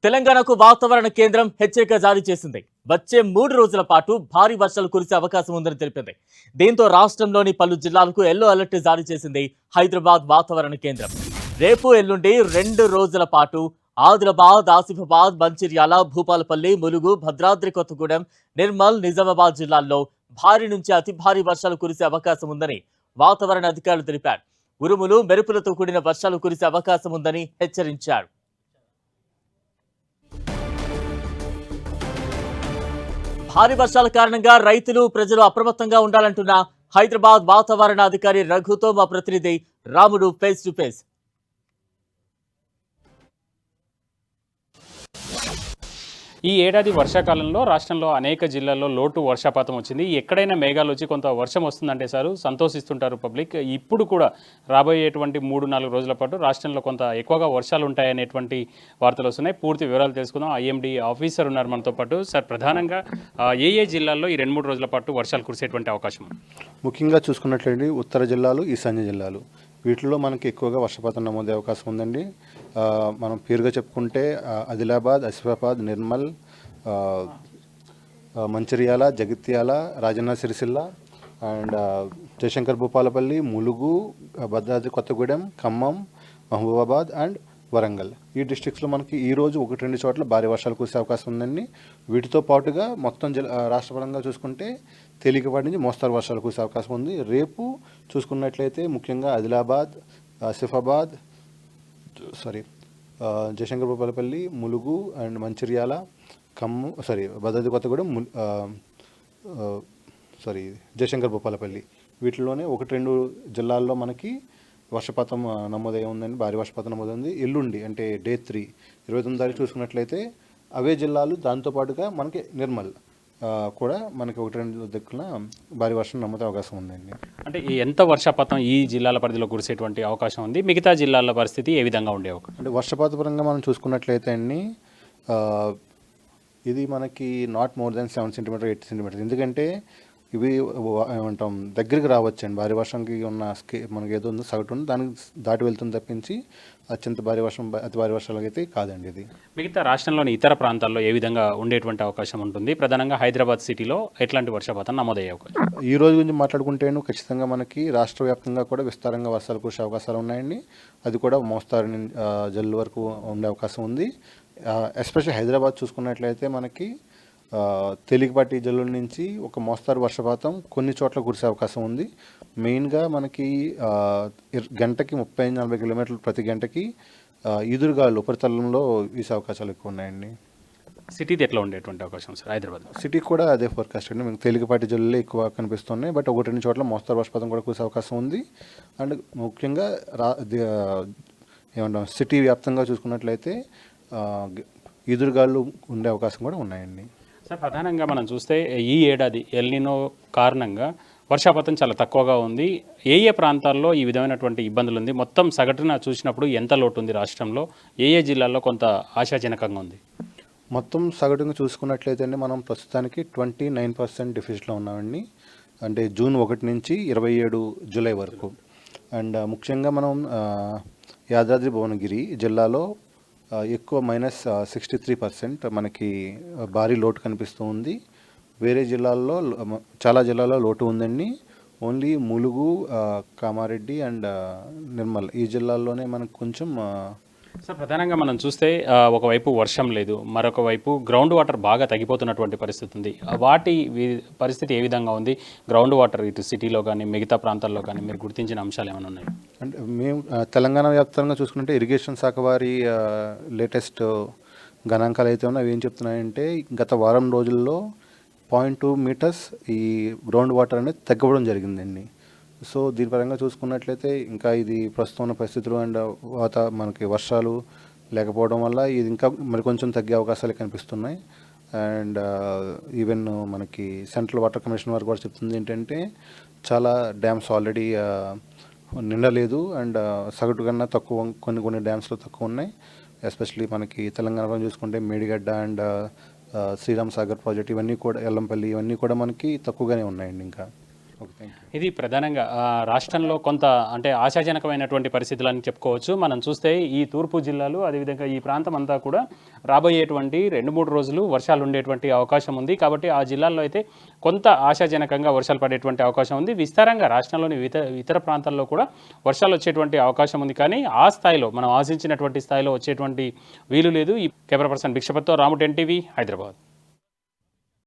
తెలంగాణకు వాతావరణ కేంద్రం హెచ్చరిక జారీ చేసింది. వచ్చే 3 రోజుల పాటు భారీ వర్షాలు కురిసే అవకాశం ఉందని తెలిపింది. దీంతో రాష్ట్రంలోని పలు జిల్లాలకు ఎల్లో అలర్ట్ జారీ చేసింది హైదరాబాద్ వాతావరణ కేంద్రం. రేపు ఎల్లుండి 2 రోజుల పాటు ఆదిలాబాద్, ఆసిఫాబాద్, మంచిర్యాల, భూపాలపల్లి, ములుగు, భద్రాద్రి కొత్తగూడెం, నిర్మల్, నిజామాబాద్ జిల్లాల్లో భారీ నుంచి అతి భారీ వర్షాలు కురిసే అవకాశం ఉందని వాతావరణ అధికారులు తెలిపారు. ఉరుములు, మెరుపులతో కూడిన వర్షాలు కురిసే అవకాశం ఉందని హెచ్చరించారు. భారీ వర్షాల కారణంగా రైతులు, ప్రజలు అప్రమత్తంగా ఉండాలంటున్న హైదరాబాద్ వాతావరణ అధికారి రఘుతో మా ప్రతినిధి రాముడు ఫేస్ టు ఫేస్. ఈ ఏడాది వర్షాకాలంలో రాష్ట్రంలో అనేక జిల్లాల్లో లోటు వర్షపాతం వచ్చింది. ఎక్కడైనా మేఘాలు వచ్చి కొంత వర్షం వస్తుందంటే సార్ సంతోషిస్తుంటారు పబ్లిక్. ఇప్పుడు కూడా రాబోయేటువంటి 3-4 రోజుల పాటు రాష్ట్రంలో కొంత ఎక్కువగా వర్షాలు ఉంటాయనేటువంటి వార్తలు వస్తున్నాయి. పూర్తి వివరాలు తెలుసుకుందాం. ఐఎండీ ఆఫీసర్ ఉన్నారు మనతో పాటు. సార్, ప్రధానంగా ఏ జిల్లాల్లో ఈ 2-3 రోజుల పాటు వర్షాలు కురిసేటువంటి అవకాశం? ముఖ్యంగా చూసుకున్నట్లయితే ఉత్తర జిల్లాలు, ఈశాన్య జిల్లాలు వీటిలో మనకి ఎక్కువగా వర్షపాతం నమోదే అవకాశం ఉందండి. మనం పేరుగా చెప్పుకుంటే ఆదిలాబాద్, ఆసిఫాబాద్, నిర్మల్, మంచిర్యాల, జగిత్యాల, రాజన్న సిరిసిల్ల అండ్ జయశంకర్, భూపాలపల్లి, ములుగు, భద్రాద్రి కొత్తగూడెం, ఖమ్మం, మహబూబాబాద్ అండ్ వరంగల్ ఈ డిస్ట్రిక్ట్స్లో మనకి ఈరోజు 1-2 చోట్ల భారీ వర్షాలు కురిసే అవకాశం ఉందండి. వీటితో పాటుగా మొత్తం రాష్ట్రపరంగా చూసుకుంటే తేలికపాటి నుంచి మోస్తరు వర్షాలు కురిసే అవకాశం ఉంది. రేపు చూసుకున్నట్లయితే ముఖ్యంగా ఆదిలాబాద్, ఆసిఫాబాద్, జయశంకర్, భూపాలపల్లి, ములుగు అండ్ మంచిర్యాల, ఖమ్మం, భద్రాద్రి కొత్తగూడెం, జయశంకర్, భూపాలపల్లి వీటిలోనే 1-2 జిల్లాల్లో మనకి వర్షపాతం నమోదై ఉందండి. భారీ వర్షపాతం నమోదైంది. ఎల్లుండి అంటే డే 3 29 తారీఖు చూసుకున్నట్లయితే అవే జిల్లాలు, దాంతోపాటుగా మనకి నిర్మల్ కూడా మనకి 1-2 దిక్కున భారీ వర్షం నమోదే అవకాశం ఉందండి. అంటే ఎంత వర్షపాతం ఈ జిల్లాల పరిధిలో కురిసేటువంటి అవకాశం ఉంది? మిగతా జిల్లాల పరిస్థితి ఏ విధంగా ఉండే అవకాశం? అంటే వర్షపాత పరంగా మనం చూసుకున్నట్లయితే అండి, ఇది మనకి not more than 7 centimetre 8 centimetre. ఎందుకంటే ఇవి ఏమంటాం దగ్గరికి రావచ్చండి. భారీ వర్షంకి ఉన్న మనకి ఏదో ఉందో సగటు ఉంది, దానికి దాటి వెళ్తుంది తప్పించి అత్యంత భారీ వర్షం, అతి భారీ వర్షాలకి అయితే కాదండి. ఇది మిగతా రాష్ట్రంలోని ఇతర ప్రాంతాల్లో ఏ విధంగా ఉండేటువంటి అవకాశం ఉంటుంది? ప్రధానంగా హైదరాబాద్ సిటీలో ఎట్లాంటి వర్షపాతం నమోదయ్యే అవకాశం? ఈ రోజు గురించి మాట్లాడుకుంటేను ఖచ్చితంగా మనకి రాష్ట్ర వ్యాప్తంగా కూడా విస్తారంగా వర్షాలు కురిసే అవకాశాలు ఉన్నాయండి. అది కూడా మోస్తారు జల్లు వరకు ఉండే అవకాశం ఉంది. ఎస్పెషల్లీ హైదరాబాద్ చూసుకున్నట్లయితే మనకి తేలికపాటి జల్లుల నుంచి ఒక మోస్తారు వర్షపాతం కొన్ని చోట్ల కురిసే అవకాశం ఉంది. మెయిన్గా మనకి గంటకి 30-40 కిలోమీటర్లు ప్రతి గంటకి ఈదురుగాలు ఉపరితలంలో వీసే అవకాశాలు ఎక్కువ ఉన్నాయండి. సిటీది ఎట్లా ఉండేటువంటి అవకాశం సార్? హైదరాబాద్ సిటీ కూడా అదే ఫోర్కాస్ట్ అండి. మీకు తేలికపాటి జల్లులే ఎక్కువ కనిపిస్తున్నాయి. బట్ 1-2 చోట్ల మోస్తారు వర్షపాతం కూడా కురిసే అవకాశం ఉంది. అండ్ ముఖ్యంగా ఏమంటాం సిటీ వ్యాప్తంగా చూసుకున్నట్లయితే ఈదురుగాలు ఉండే అవకాశం కూడా ఉన్నాయండి. సార్, ప్రధానంగా మనం చూస్తే ఈ ఏడాది ఎల్నినో కారణంగా వర్షపాతం చాలా తక్కువగా ఉంది. ఏ ప్రాంతాల్లో ఈ విధమైనటువంటి ఇబ్బందులు ఉంది? మొత్తం సగటున చూసినప్పుడు ఎంత లోటు ఉంది రాష్ట్రంలో? ఏ జిల్లాల్లో కొంత ఆశాజనకంగా ఉంది? మొత్తం సగటుగా చూసుకున్నట్లయితే మనం ప్రస్తుతానికి 29% డెఫిసిట్లో ఉన్నామండి. అంటే జూన్ 1 నుంచి 27 జూలై వరకు. అండ్ ముఖ్యంగా మనం యాదాద్రి భువనగిరి జిల్లాలో ఎక్కువ -63% మనకి భారీ లోటు కనిపిస్తూ ఉంది. వేరే జిల్లాల్లో చాలా జిల్లాల్లో లోటు ఉందండి. ఓన్లీ ములుగు, కామారెడ్డి అండ్ నిర్మల్ ఈ జిల్లాల్లోనే మనకు కొంచెం. సార్, ప్రధానంగా మనం చూస్తే ఒకవైపు వర్షం లేదు, మరొక వైపు గ్రౌండ్ వాటర్ బాగా తగ్గిపోతున్నటువంటి పరిస్థితి ఉంది. వాటి పరిస్థితి ఏ విధంగా ఉంది? గ్రౌండ్ వాటర్ ఇటు సిటీలో కానీ మిగతా ప్రాంతాల్లో కానీ మీరు గుర్తించిన అంశాలు ఏమైనా ఉన్నాయి? అంటే మేము తెలంగాణ వ్యాప్తంగా చూసుకుంటే ఇరిగేషన్ శాఖ వారి లేటెస్ట్ గణాంకాలు అయితే ఉన్నాయి. అవి ఏం చెప్తున్నాయంటే గత వారం రోజుల్లో 0.2 మీటర్స్ ఈ గ్రౌండ్ వాటర్ అనేది తగ్గడం జరిగిందండి. సో దీని పరంగా చూసుకున్నట్లయితే ఇంకా ఇది ప్రస్తుతం ఉన్న పరిస్థితులు అండ్ మనకి వర్షాలు లేకపోవడం వల్ల ఇది ఇంకా మరికొంచెం తగ్గే అవకాశాలు కనిపిస్తున్నాయి. అండ్ ఈవెన్ మనకి సెంట్రల్ వాటర్ కమిషన్ వారు కూడా చెప్తుంది ఏంటంటే చాలా డ్యామ్స్ ఆల్రెడీ నిండలేదు అండ్ సగటు కన్నా తక్కువ కొన్ని డ్యామ్స్లో తక్కువ ఉన్నాయి. ఎస్పెషలీ మనకి తెలంగాణలో చూసుకుంటే మేడిగడ్డ అండ్ శ్రీరామ్ సాగర్ ప్రాజెక్ట్ ఇవన్నీ కూడా, ఎల్లంపల్లి ఇవన్నీ కూడా మనకి తక్కువగానే ఉన్నాయండి. ఇంకా ఓకే, థ్యాంక్ యూ. ఇది ప్రధానంగా రాష్ట్రంలో కొంత అంటే ఆశాజనకమైనటువంటి పరిస్థితులని చెప్పుకోవచ్చు. మనం చూస్తే ఈ తూర్పు జిల్లాలు అదేవిధంగా ఈ ప్రాంతం అంతా కూడా రాబోయేటువంటి 2-3 రోజులు వర్షాలు ఉండేటువంటి అవకాశం ఉంది. కాబట్టి ఆ జిల్లాల్లో అయితే కొంత ఆశాజనకంగా వర్షాలు పడేటువంటి అవకాశం ఉంది. విస్తారంగా రాష్ట్రంలోని ఇతర ప్రాంతాల్లో కూడా వర్షాలు వచ్చేటువంటి అవకాశం ఉంది. కానీ ఆ స్థాయిలో మనం ఆశించినటువంటి స్థాయిలో వచ్చేటువంటి వీలు లేదు. ఈ కెమెరా పర్సన్ భిక్షపతితో రాము 10 టీవీ హైదరాబాద్.